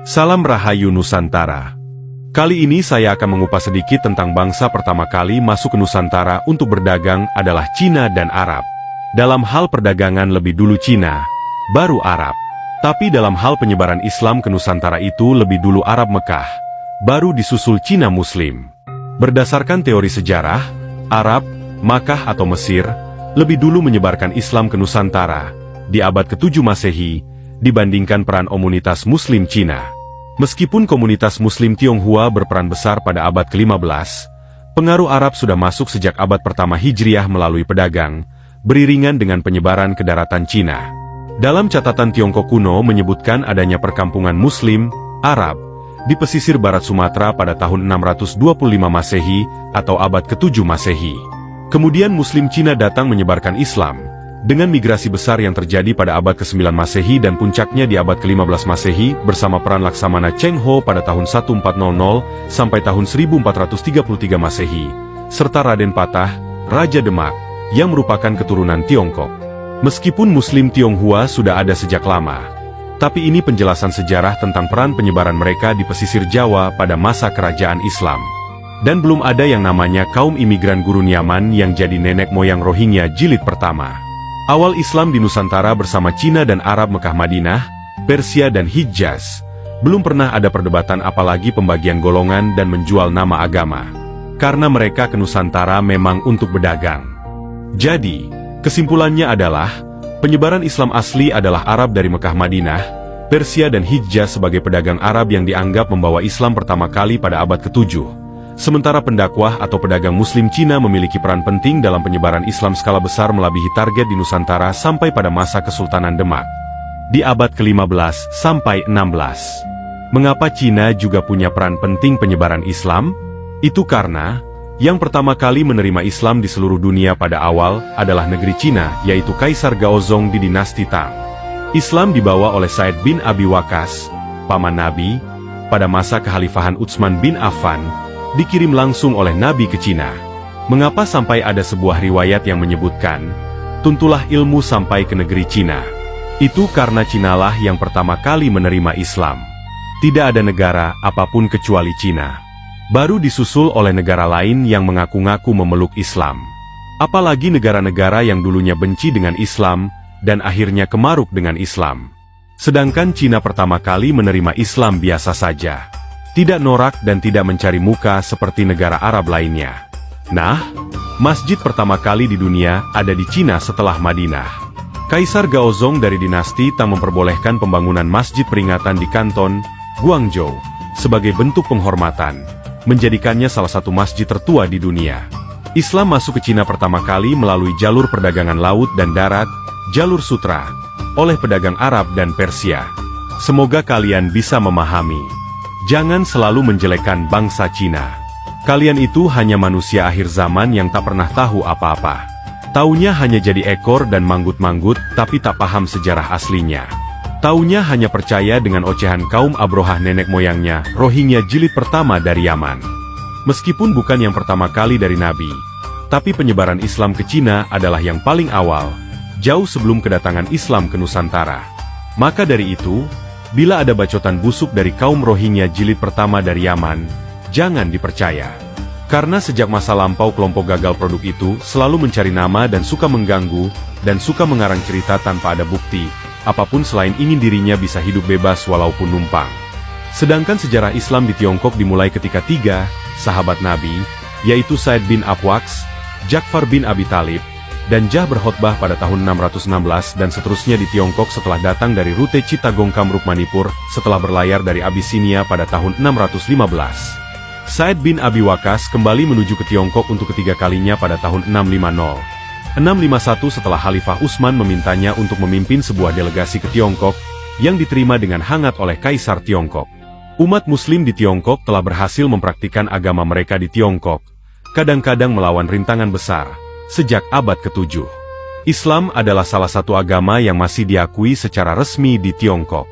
Salam Rahayu Nusantara. Kali ini saya akan mengupas sedikit tentang bangsa pertama kali masuk ke Nusantara untuk berdagang adalah Cina dan Arab. Dalam hal perdagangan lebih dulu Cina, baru Arab. Tapi dalam hal penyebaran Islam ke Nusantara itu lebih dulu Arab Mekah, baru disusul Cina Muslim. Berdasarkan teori sejarah, Arab, Makkah atau Mesir, lebih dulu menyebarkan Islam ke Nusantara, di abad ke-7 Masehi, dibandingkan peran komunitas Muslim Cina. Meskipun komunitas Muslim Tionghoa berperan besar pada abad ke-15, pengaruh Arab sudah masuk sejak abad pertama Hijriah melalui pedagang, beriringan dengan penyebaran ke daratan Cina. Dalam catatan Tiongkok kuno menyebutkan adanya perkampungan Muslim, Arab, di pesisir barat Sumatera pada tahun 625 Masehi atau abad ke-7 Masehi. Kemudian Muslim Cina datang menyebarkan Islam, dengan migrasi besar yang terjadi pada abad ke-9 Masehi dan puncaknya di abad ke-15 Masehi bersama peran Laksamana Cheng Ho pada tahun 1400 sampai tahun 1433 Masehi, serta Raden Patah, Raja Demak, yang merupakan keturunan Tiongkok. Meskipun Muslim Tionghoa sudah ada sejak lama, tapi ini penjelasan sejarah tentang peran penyebaran mereka di pesisir Jawa pada masa kerajaan Islam. Dan belum ada yang namanya kaum imigran Gurun Yaman yang jadi nenek moyang Rohingya jilid pertama. Awal Islam di Nusantara bersama Cina dan Arab Mekah Madinah, Persia dan Hijaz. Belum pernah ada perdebatan apalagi pembagian golongan dan menjual nama agama. Karena mereka ke Nusantara memang untuk berdagang. Jadi, kesimpulannya adalah, penyebaran Islam asli adalah Arab dari Mekah Madinah, Persia dan Hijaz sebagai pedagang Arab yang dianggap membawa Islam pertama kali pada abad ke-7. Sementara pendakwah atau pedagang Muslim Cina memiliki peran penting dalam penyebaran Islam skala besar melebihi target di Nusantara sampai pada masa Kesultanan Demak, di abad ke-15 sampai 16. Mengapa Cina juga punya peran penting penyebaran Islam? Itu karena, yang pertama kali menerima Islam di seluruh dunia pada awal adalah negeri Cina, yaitu Kaisar Gaozong di dinasti Tang. Islam dibawa oleh Said bin Abi Waqqas, paman Nabi, pada masa kekhalifahan Utsman bin Affan, dikirim langsung oleh Nabi ke Cina. Mengapa sampai ada sebuah riwayat yang menyebutkan, tuntulah ilmu sampai ke negeri Cina? Itu karena Cinalah yang pertama kali menerima Islam. Tidak ada negara apapun kecuali Cina. Baru disusul oleh negara lain yang mengaku-ngaku memeluk Islam. Apalagi negara-negara yang dulunya benci dengan Islam, dan akhirnya kemaruk dengan Islam. Sedangkan Cina pertama kali menerima Islam biasa saja. Tidak norak dan tidak mencari muka seperti negara Arab lainnya. Nah, masjid pertama kali di dunia ada di Cina setelah Madinah. Kaisar Gaozong dari dinasti Tang memperbolehkan pembangunan masjid peringatan di Kanton, Guangzhou, sebagai bentuk penghormatan, menjadikannya salah satu masjid tertua di dunia. Islam masuk ke Cina pertama kali melalui jalur perdagangan laut dan darat, jalur sutra, oleh pedagang Arab dan Persia. Semoga kalian bisa memahami. Jangan selalu menjelekkan bangsa Cina. Kalian itu hanya manusia akhir zaman yang tak pernah tahu apa-apa. Taunya hanya jadi ekor dan manggut-manggut, tapi tak paham sejarah aslinya. Taunya hanya percaya dengan ocehan kaum Abrohah nenek moyangnya, Rohingya jilid pertama dari Yaman. Meskipun bukan yang pertama kali dari Nabi, tapi penyebaran Islam ke Cina adalah yang paling awal, jauh sebelum kedatangan Islam ke Nusantara. Maka dari itu, bila ada bacotan busuk dari kaum Rohingya jilid pertama dari Yaman, jangan dipercaya. Karena sejak masa lampau kelompok gagal produk itu selalu mencari nama dan suka mengganggu, dan suka mengarang cerita tanpa ada bukti, apapun selain ingin dirinya bisa hidup bebas walaupun numpang. Sedangkan sejarah Islam di Tiongkok dimulai ketika 3 sahabat Nabi, yaitu Said bin Abwaqqas, Ja'far bin Abi Thalib, dan Jah berkhotbah pada tahun 616 dan seterusnya di Tiongkok setelah datang dari rute Chittagong Kamruk Manipur, setelah berlayar dari Abyssinia pada tahun 615. Said bin Abi Waqqas kembali menuju ke Tiongkok untuk ketiga kalinya pada tahun 650. 651 setelah Khalifah Utsman memintanya untuk memimpin sebuah delegasi ke Tiongkok, yang diterima dengan hangat oleh Kaisar Tiongkok. Umat Muslim di Tiongkok telah berhasil mempraktikkan agama mereka di Tiongkok, kadang-kadang melawan rintangan besar. Sejak abad ke-7, Islam adalah salah satu agama yang masih diakui secara resmi di Tiongkok.